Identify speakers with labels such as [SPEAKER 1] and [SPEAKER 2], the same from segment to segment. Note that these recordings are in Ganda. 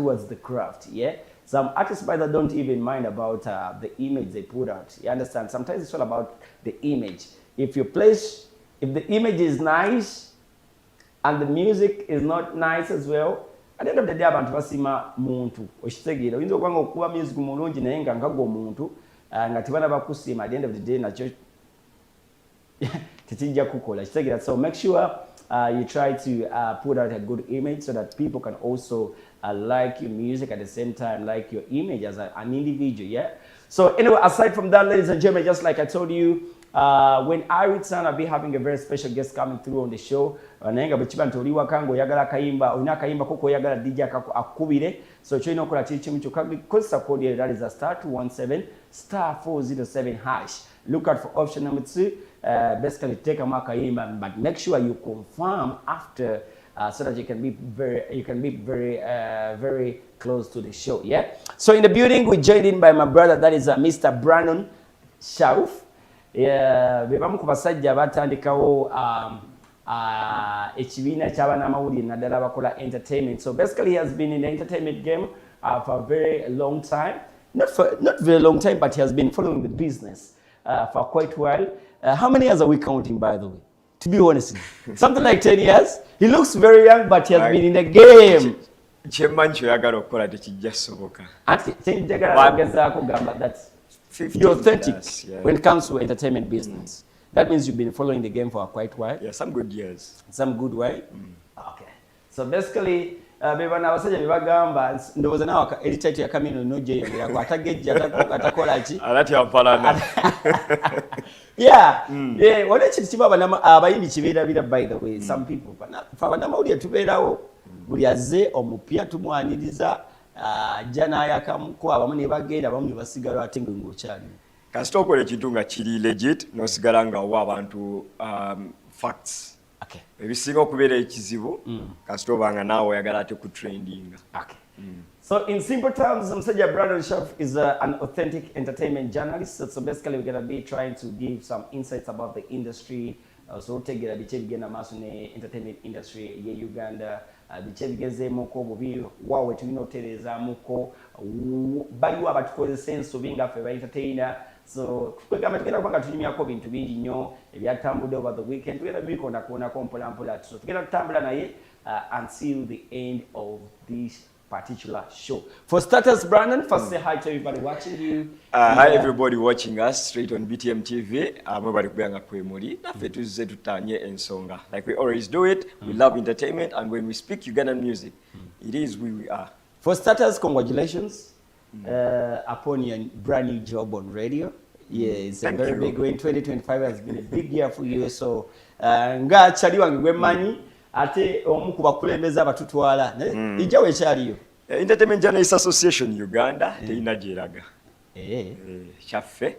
[SPEAKER 1] towards the craft, yeah? Some artists, by the don't even mind about the image they put out. You understand? Sometimes it's all about the image. If the image is nice and the music is not nice as well, at the end of the day, abantu basima muntu. Oshitegeera, oyinza okubanga okuba music mulungi naye nga nkago omuntu nga tebana bakusima, at the end of the day nakyo tetijja kukola. Oshitegeera, so make sure you try to put out a good image so that people can also like your music at the same time, like your image as an individual, yeah? So anyway, aside from that, ladies and gentlemen, just like I told you, when I return, I'll be having a very special guest coming through on the show. Nayenga bwekiba nti oli waka ng'oyagala kayimba, olina kayimba koko oyagala DJ akubire. So kyolina okukola kiri kimu kyokka kozesa kodi eyo, that is a *217 *407 hash. Look out for option number 2. Basically take a akayimba, but make sure you confirm after so that you can be very close to the show, yeah? So in the building, we're joined in by my brother, that is Mr. Brandon Shauf. Bebamu ku basajja batandikawo ekibiina ky'abanamawulire naddala bakola entertainment. So basically he has been in the entertainment game for a very long time. Not very long time, but he has been following the business for quite a while. How many years are we counting, by the way? To be honest, something like 10 years. He looks very young, but he has been in the game. That's you're authentic when it comes to entertainment business. That means you've been following the game for quite a while.
[SPEAKER 2] Yeah, some good years.
[SPEAKER 1] Some good way. Okay. So basically, bebana abasajja bebagamba ndowooza nawe editati ya kamino nojeyongera ku atagejja atakola ki
[SPEAKER 2] alati yampalana.
[SPEAKER 1] Yeah, waliwo ekintu kimu abayimbi kibeerabira, by the way, some people fe abanamawulire tubeerawo buli azze omupya tumwaniriza ajja n'ayakamuko, abamu ne bagenda, abamu ne basigala ate ng'okyalimu.
[SPEAKER 2] Kasita okola ekintu nga kiri legit n'osigala nga wa abantu facts.
[SPEAKER 1] Okay.
[SPEAKER 2] Ebisinga okubeera ekizibu kasita obanga naawe oyagala ate ku trendinga.
[SPEAKER 1] Okay. So in simple terms, Msajja Brandon Shauf is an authentic entertainment journalist. So basically we're going to be trying to give some insights about the industry. So tegera biche bigenda maaso ne entertainment industry ye Uganda. Biche bigezeemuko bubi waawe tulina otereezaamuko baliwo abatukozesa ensobi nga ffe ba entertainer. So kwegamba tugenda kubanga tunyumyako bintu bingi nnyo ebyatambudde over the weekend, tugenda bikondakonako mpolampola. So tugenda tutambula naye until the end of this particular show. For starters, Brandon, first say hi to everybody watching you.
[SPEAKER 2] Hi everybody watching us straight on BTM TV. Mwebali kubanga kwemuli naffe tuzze tutanye ensonga. Like we always do it, we love entertainment, and when we speak Ugandan music, it is who we are. For
[SPEAKER 1] starters, congratulations upon your brand new job on radio. Yeah, it's a very big way. 2025 has been a big year for you. So nga chali wange gwemanyi ate omu ku bakulembeze abatutwala ijjawe ekyaliyo.
[SPEAKER 2] Entertainment Journalists Association Uganda teyina gyeraga kyaffe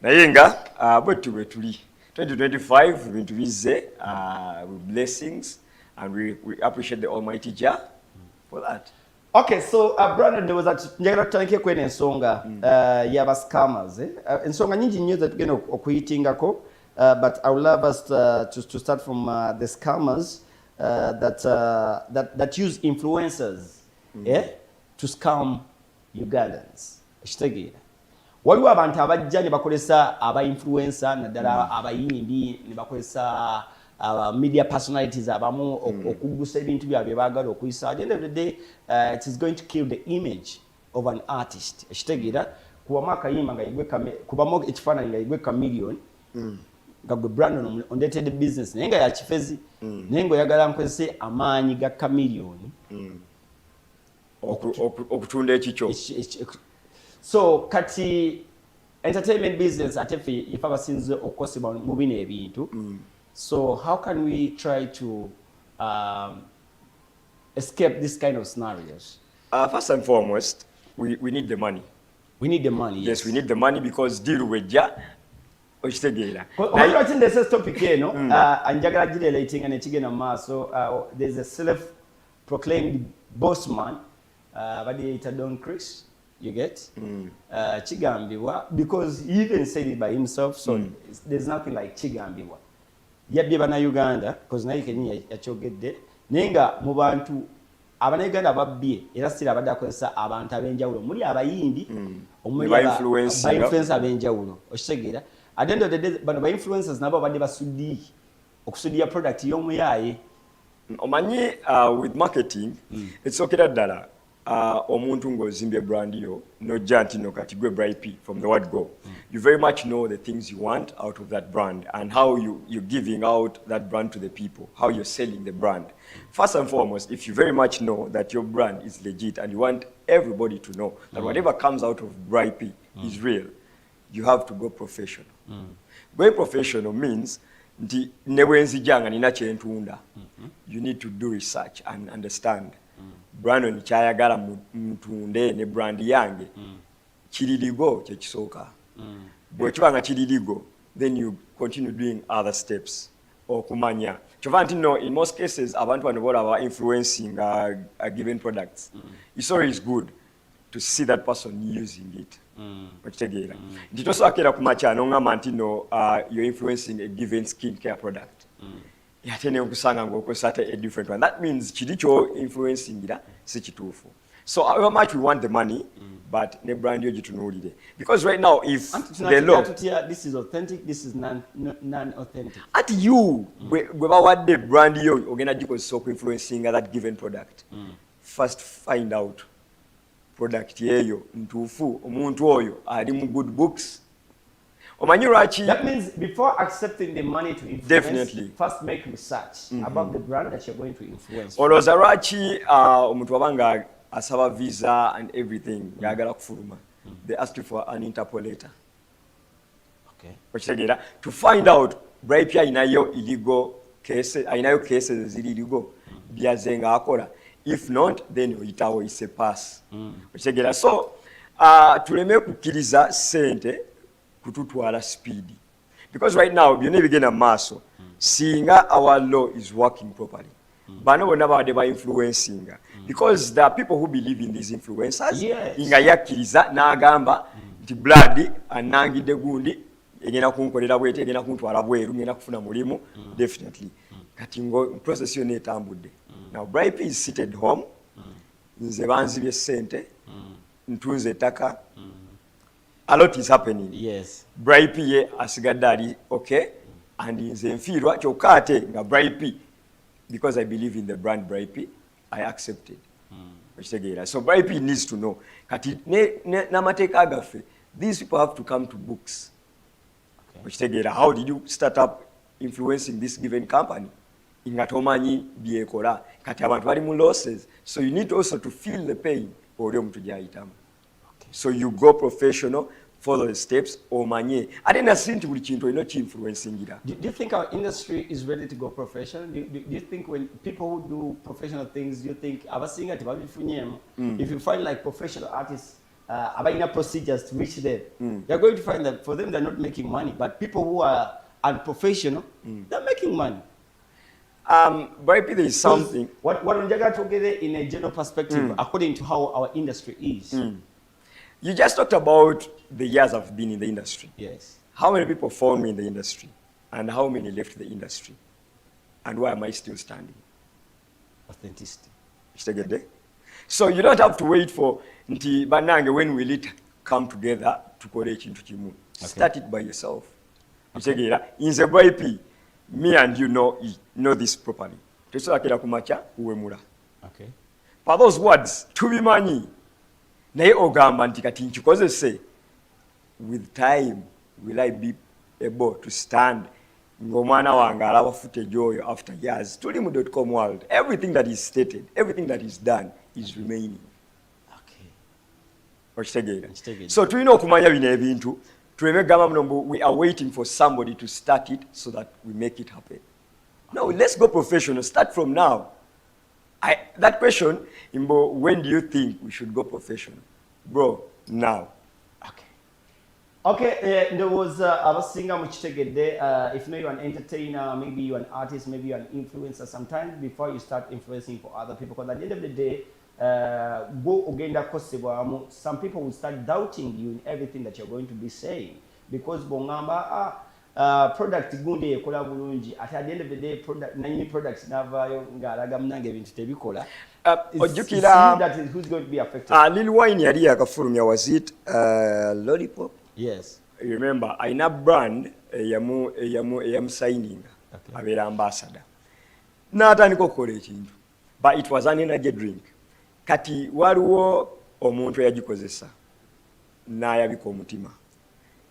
[SPEAKER 2] naye nga bwetu bwe tuli 2025 bintu bizze with blessings, and we appreciate the Almighty Jah for that.
[SPEAKER 1] Okay, so Brandon, there was njagala tutandike kwena ensonga y'aba scammers. Ensonga nyingi nnyo zetugenda okuyitingako, but I would love us to start from the scammers that use influencers to scam Ugandans. Ekitegeera waliwo abantu abajja ne bakolesa aba influencer naddala abayimbi ne bakolesa media personalities abamu okugusa ebintu byabwe baagala okuyisa. At the end of the day, it is going to kill the image of an artist. Ekitegeera kubamu akayimba nga kubamu ekifaananyi nga yigwe chameleon nga gwe Brandon ondeetedde business naye nga yakifezi naye ng'oyagala nkozese amaanyi ga chameleon
[SPEAKER 2] okutunda ekikyo.
[SPEAKER 1] So kati entertainment business ate ffe ife abasinze okukosebwa mu bino ebintu. So how can we try to escape this kind of scenarios?
[SPEAKER 2] First and foremost, we need the money.
[SPEAKER 1] We need the money.
[SPEAKER 2] Yes, we need the money because deal with ja. Okitegeera.
[SPEAKER 1] Watching this topic here, no? Anjagala relating and ekigenda maaso. There's a self-proclaimed boss man. Badiyita Don Chris. You get? Chigambiwa, because he even said it by himself, so there's nothing like Chigambiwa. Yabbye bana Uganda, because naye kenyini yakyogedde naye nga mu bantu abanayuganda babbye era sitira abadde akozesa abantu ab'enjawulo muli abayimbi omuli ba-influencer ab'enjawulo okitegeera at the end of the day bano ba-influencers nabo badde basuddiye okusuddiya product y'omuyaaye
[SPEAKER 2] omanyi with marketing ekisookera ddala omuntu ng'ozimbye brand yo nojja nti no kati gwe Bright from the word go you very much know the things you want out of that brand and how you're giving out that brand to the people, how you're selling the brand. First and foremost, if you very much know that your brand is legit and you want everybody to know that whatever comes out of Bright is real, you have to go professional. Going professional means nti ne bwenzijanga nina kyentunda you need to do research and understand brand ni kyayagala mtunde ne brand yange kiririgo kyekisooka bwe kibanga kiririgo then you continue doing other steps okumanya kyova nti no in most cases abantu bano bolaba influencing a given products it's always good to see that person using it okitegeera nti tosobola kumakya n'oŋŋamba nti no you're influencing a given skin care product ate ne okusanga ng'okozesa a different one that means kiri kyo influencingira si kituufu so however much we want the money but ne brand yo gitunuulire because right now if the law
[SPEAKER 1] this is authentic this is non-authentic
[SPEAKER 2] at you bwe bawadde brand yo ogenda gikozesa okuinfluencinga that given product first find out product yeyo ntuufu omuntu oyo ali mu good books omanyi lwaki
[SPEAKER 1] that means before accepting the money to influence
[SPEAKER 2] definitely
[SPEAKER 1] first make research about the brand that you're going to influence
[SPEAKER 2] olowooza lwaki omuntu wabanga asaba visa and everything ng'agala kufuluma they asked for an interpolator okitegeera to find out Bright ayinayo illegal cases ayinayo cases eziri illegal byaze ng'akola if not then oyitawo is a pass okitegeera so tuleme kukkiriza ssente kututwala speed because right now byonna ebigenda mu maaso singa our law is working properly bano bonna babadde ba influencinga because there are people who believe in these influencers nga yakkiriza n'agamba nti blood anangidde gundi egenda kunkolera bwete egenda kuntwala bweru ngenda kufuna mulimu definitely kati ngo process yonna etambudde now Bright is seated home nze banzibye ssente ntunze ettaka a lot is happening
[SPEAKER 1] yes
[SPEAKER 2] Bright ye asigadde ali okay and nze nfiirwa kyokka ate nga Bright because I believe in the brand Bright I accepted okitegeera so Bright needs to know kati n'amateeka agaffe these people have to come to books okitegeera how did you start up influencing this given company nga tomanyi byekola kati abantu bali mu losses so you need also to feel the pain oli omuntu gyayitamu so you go professional follow the steps omanye ate nasi nti buli kintu olina ki-influencingira.
[SPEAKER 1] Do you think our industry is ready to go professional? Do you think when people who do professional things, do you think abasinga tebabifunyemu if you find like professional artists abalina procedures to reach them you're going to find that for them they're not making money but people who are unprofessional they're making money.
[SPEAKER 2] Bright there is something
[SPEAKER 1] what njagala twogere in a general perspective according to how our industry is.
[SPEAKER 2] You just talked about the years I've been in the industry.
[SPEAKER 1] Yes.
[SPEAKER 2] How many people found me in the industry? And how many left the industry? And why am I still standing?
[SPEAKER 1] Authenticity.
[SPEAKER 2] So you don't have to wait for nti banange when will it come together to kole ekintu kimu. Start it by yourself. In the Bright, me and you know this properly. Tesobola kumacha uwemula.
[SPEAKER 1] Okay.
[SPEAKER 2] For those words, tubimanyi. Naye ogamba nti kati nkikozese with time will I be able to stand ng'omwana wange alaba footage oyo after years tuli mu .com world everything that is stated everything that is done is remaining. Okitegeera so tulina okumanya bino ebintu tuleme gamba muno we are waiting for somebody to start it so that we make it happen. No, let's go professional, start from now. That question, Imbo, when do you think we should go professional? Bro, now.
[SPEAKER 1] Okay, there was a singer muchitegede. If you're an entertainer, maybe you're an artist, maybe you're an influencer. Sometimes before you start influencing for other people, because at the end of the day, some people will start doubting you in everything that you're going to be saying. Because bongamba product gundi ekola bulungi ate at the end of the day product nanyini product navaayo ng'alaga munange ebintu tebikola.
[SPEAKER 2] Ojjukira
[SPEAKER 1] who's going to be affected?
[SPEAKER 2] Lil Wayne yali yakafulumya, was it Lollipop?
[SPEAKER 1] Yes.
[SPEAKER 2] You remember aina brand eyamusigning abeera ambassador n'atandika okukola ekintu, but it was an energy drink. Kati waliwo omuntu eyagikozesa n'ayabika omutima.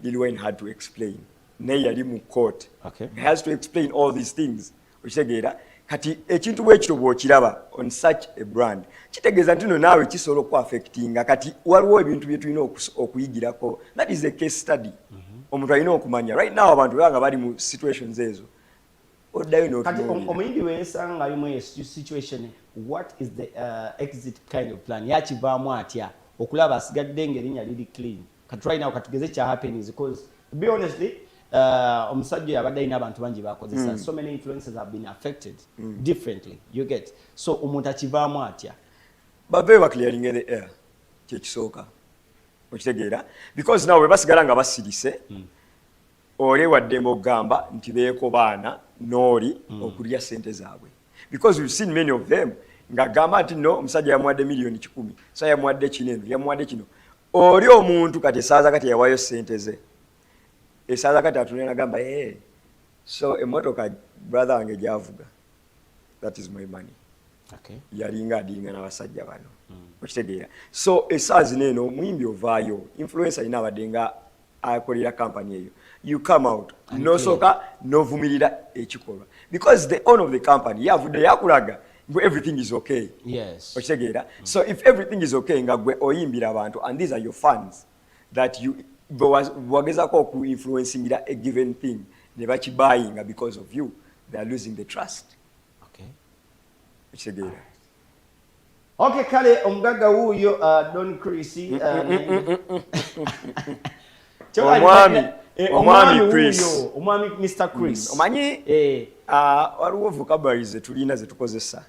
[SPEAKER 2] Lil Wayne had to explain. Naye yali mu court. He has to explain all these things. Okitegeera kati ekintu bwekityo bw'okiraba on such a brand kitegeeza nti no naawe kisobola okuaffectinga. Kati waliwo ebintu bye tulina okuyigirako. That is a case study. Omuntu alina okumanya right now abantu banga bali mu situations ezo.
[SPEAKER 1] Kati omuyimbi wensanga ali mu situation, what is the exit kind of plan? Yakivaamu atya okulaba asigadde ng'erinnya liri clean. Kati right now katugeze kya happening because to be honestly omusajja yabadde alina abantu bangi bakozesa. So many influencers have been affected differently, you get. So omuntu akivaamu atya?
[SPEAKER 2] Bave ba clearing the air kyekisooka okitegeera because now we basigala nga basirise ole waddembe okugamba nti beeko baana n'oli okulya sente zaabwe because we've seen many of them nga gamba nti no omusajja yamuwadde miliyoni 10 so yamuwadde kinene yamuwadde kino oli omuntu kati esaaza kati yawayo sente ze esaaza kati atunena gamba so emotoka brother wange gyavuga, that is my money. Yalinga adinga n'abasajja bano okitegeera. So esaazi neno omuyimbi ovaayo influencer ina abadenga akolera company eyo, you come out nosoka novumirira ekikolwa because the owner of the company yavudde yakulaga gwe everything is okay.
[SPEAKER 1] Yes.
[SPEAKER 2] Okitegeera. So if everything is okay nga gwe oyimbira abantu and these are your fans that you wagezako ku influencingira a given thing ne bakibuyinga because of you, they are losing the trust. Okitegeera.
[SPEAKER 1] Okay, kale omugagga wuuyo Don Chris
[SPEAKER 2] omwami Chris,
[SPEAKER 1] omwami Mr. Chris.
[SPEAKER 2] Omanyi waliwo vocabularies tulina zetukozesa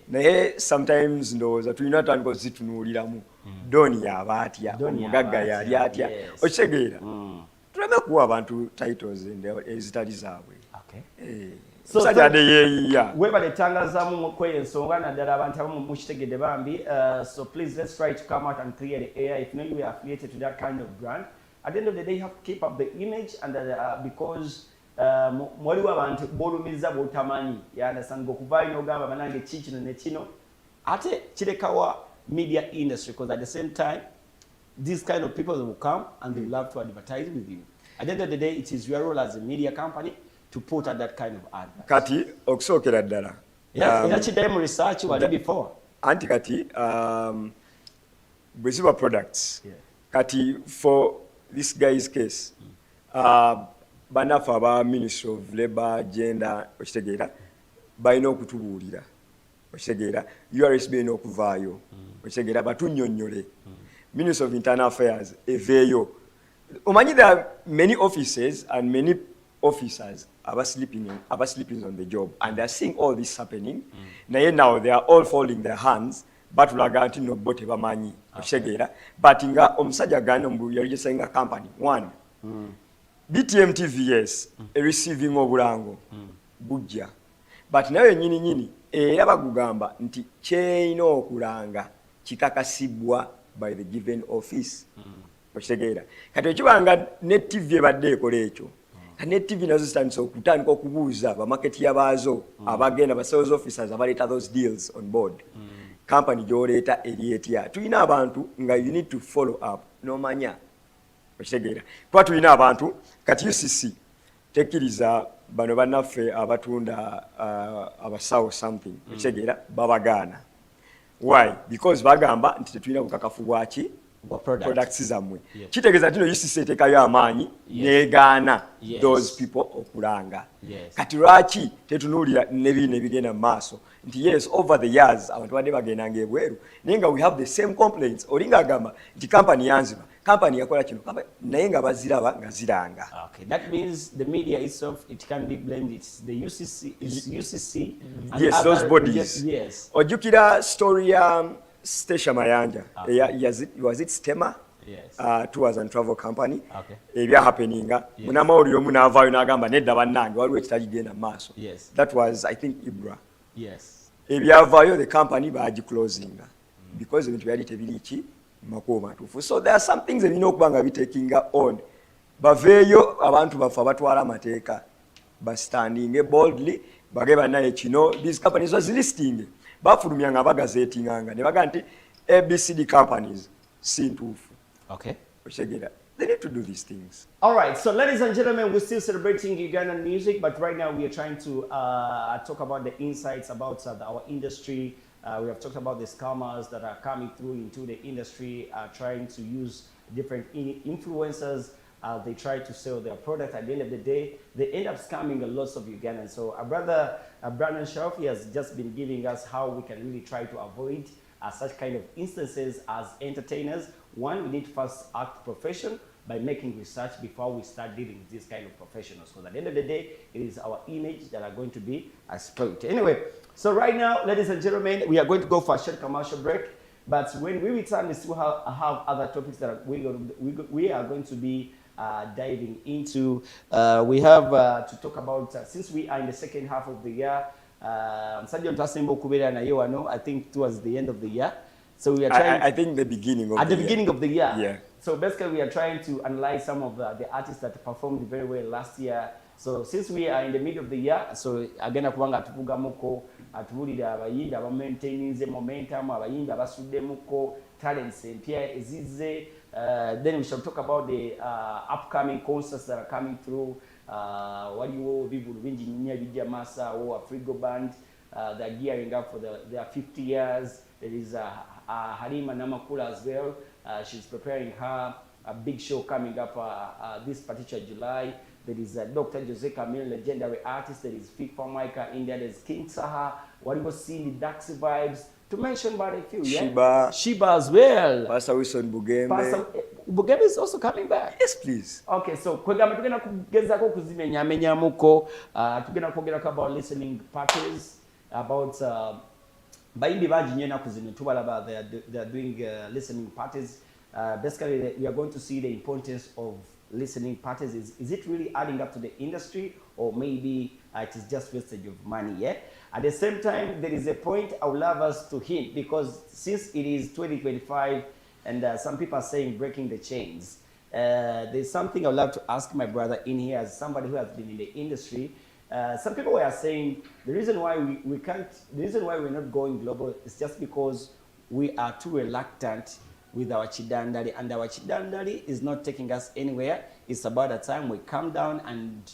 [SPEAKER 2] naye sometimes ndowooza tulina tandika zitunuuliramu. Doni yaba atya, omugagga yali atya, okitegeera. Tuleme kuwa abantu titles ezitali zaabwe. Musajja ade yeeyiya.
[SPEAKER 1] Webale tangazaamu kwensonga naddala abantu abamu mukitegedde bambi. So please let's try to come out and clear the air. If you are affiliated to that kind of brand, at the end of the day you have to keep up the image and because mwaliwo abantu bolumiza botamanyi yandasanga okuvaayo n'ogamba banange kikino ne kino ate kirekawa media industry because at the same time these kind of people will come and they love to advertise with you. At the end of the day it is your role as a media company to put out that kind of ad.
[SPEAKER 2] Kati okusookera ddala.
[SPEAKER 1] Yes, kiddayo mu research wali before.
[SPEAKER 2] Anti kati bwe ziba products. Kati for this guy's case banafa aba Ministry of Labour, Gender, okitegeera balina okutubuulira. Okitegeera URSB erina okuvaayo. Okitegeera batunnyonnyole. Ministry of Internal Affairs eveeyo. Omanyi there are many offices and many officers are sleeping on the job and they are seeing all this happening. Now they are all folding their hands batulaga nti no bote bamanyi okitegeera but nga omusajja gano mbu yali sayinga company one BTM TVS receiving obulango bujja but nayo nyini era bagugamba nti kyeyina okulanga kikakasibwa by the given office okitegeera kati ekibanga ne TV ebadde ekola ekyo ne TV nazo zitandika okubuuza ba market yabaazo abagenda ba sales officers abaleta those deals on board company gy'oleeta eri etya. Tulina abantu nga you need to follow up n'omanya okitegeera kuba tulina abantu kati UCC tekkiriza bano bannaffe abatunda abasawo something okitegeera babagaana. Why? Because bagamba nti tetulina bukakafu bwaki products zammwe. Kitegeeza nti no UCC eteekayo amaanyi neegaana those people okulanga. Kati lwaki tetunuulira nebino ebigenda mu maaso nti yes over the years abantu badde bagendanga ebweru naye nga we have the same complaints olinga agamba nti company yanziba company yakola kino naye nga baziraba nga ziranga.
[SPEAKER 1] Okay, that means the media itself it can be blamed. It's the UCC, it's UCC and
[SPEAKER 2] yes those bodies.
[SPEAKER 1] Yes.
[SPEAKER 2] Ojjukira story ya Stesha Mayanja was it Stema
[SPEAKER 1] Yes.
[SPEAKER 2] Tours and travel company.
[SPEAKER 1] Okay.
[SPEAKER 2] Ebya happeninga.
[SPEAKER 1] Yes.
[SPEAKER 2] Munamawulire omu n'avaayo n'agamba nedda bannange waliwo ekitagigenda maaso.
[SPEAKER 1] Yes.
[SPEAKER 2] That was, I think, Ibra.
[SPEAKER 1] Yes.
[SPEAKER 2] Ebyavaayo the company bagiclosinga because ebintu byali tebiri ki makubo matuufu. So there are some things ebirina okuba nga bitakinga on. Baveeyo abantu baffe abatwala amateeka bastandinge boldly bage bannaye kino these companies was listing bafulumya nga bagazetinganga ne baga nti ABCD companies si ntuufu.
[SPEAKER 1] Okay.
[SPEAKER 2] They need to do these things.
[SPEAKER 1] All right, so ladies and gentlemen, we're still celebrating Ugandan music, but right now we are trying to talk about the insights about our industry. We have talked about the scammers that are coming through into the industry, trying to use different influencers. They try to sell their product. At the end of the day, they end up scamming a lot of Ugandans. So our brother, Brandon Shelfie, has just been giving us how we can really try to avoid such kind of instances as entertainers. One, we need to first act professional by making research before we start dealing with these kind of professionals. Because at the end of the day, it is our image that are going to be spoiled. Anyway, so right now, ladies and gentlemen, we are going to go for a short commercial break. But when we return, we still have other topics that we are going to be diving into. We have to talk about, since we are in the second half of the year, I think towards the end of the year. So we are trying.
[SPEAKER 2] I think the beginning of
[SPEAKER 1] at the beginning of the year.
[SPEAKER 2] Yeah.
[SPEAKER 1] So basically, we are trying to analyze some of the artists that performed very well last year. So since we are in the middle of the year, so again, kubanga tuvugamuko atubulira abayimbi abamaintaininze momentum, abayimbi abasuddemukko talents empya ezize. Then we shall talk about the upcoming concerts that are coming through. Waliwo bibulu bingi nnyo bijja masa or Afrigo band. They're gearing up for their 50 years. There is Halima Namakula as well. She's preparing a big show coming up this particular July. There is Dr. Jose Camille, legendary artist. There is Fit for Micah India. There's King Saha. What do you see the Daxi vibes? To mention about a few, Shiba as well.
[SPEAKER 2] Pastor Wilson Bugembe.
[SPEAKER 1] Pastor Bugembe is also coming back.
[SPEAKER 2] Yes, please.
[SPEAKER 1] Okay, so kwegamba tugenda kugezako kuzimenyamunyamuko. Tugenda kwogerako about listening parties, about bayimbi bangi nnyo ennaku zino tubalaba they are doing listening parties. Basically, we are going to see the importance of listening parties. Is it really adding up to the industry, or maybe it is just wastage of money? Yeah. At the same time, there is a point I would love us to hint, because since it is 2025 and some people are saying breaking the chains, there's something I would love to ask my brother in here as somebody who has been in the industry. Some people were saying the reason why the reason why we're not going global is just because we are too reluctant with our chidandali, and our chidandali is not taking us anywhere. It's about the time we come down and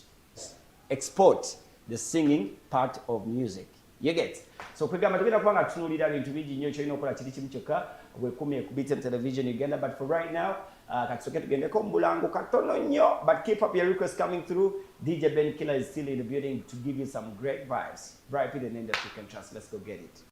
[SPEAKER 1] export the singing part of music. You get? So kwegamba tugenda kubanga tunuulira bintu bingi nnyo kyolina okukola kiri kimu kyokka bwekumye ku BTM Television Uganda. But for right now, katusoke tugendeko mu bulango katono nnyo, but keep up your requests coming through. DJ Ben Killer is still in the building to give you some great vibes. Bright in the name that you can trust. Let's go get it.